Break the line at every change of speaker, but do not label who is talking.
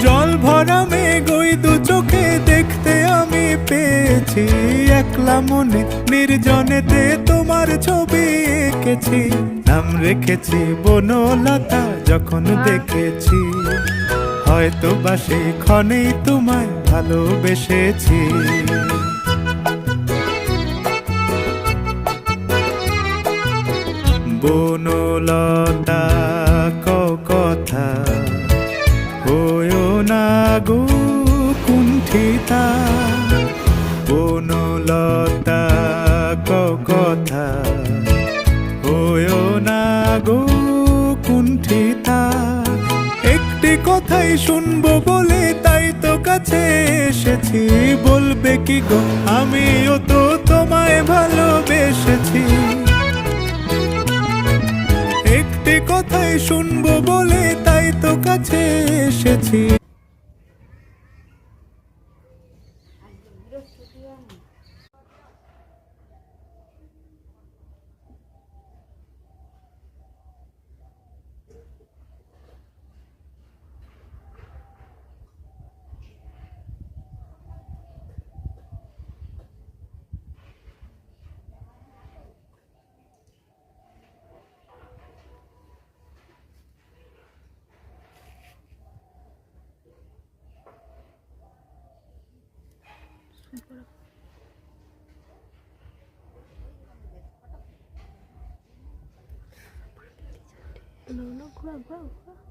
জল ভরা মেঘ ওই দু চোখে দেখতে আমি পেয়েছি, একলা মনে নির্জনেতে তোমার ছবি এঁকেছি। নাম রেখেছি বনলতা যখন দেখেছি, হয়তো বা সেই ক্ষণেই তোমায় ভালোবেসেছি। বনলতা কথা হয়ো না গো কুণ্ঠিতা, বনলতা কথা হয়ো না গো কুণ্ঠিতা। একটি কথাই শুনবো বলে তাই তো কাছে এসেছি, বলবে কি গো আমিও তো তোমায় ভালোবেসেছি। একটি কথাই শুনবো বলে তাই তো কাছে এসেছি।
No, no, grab.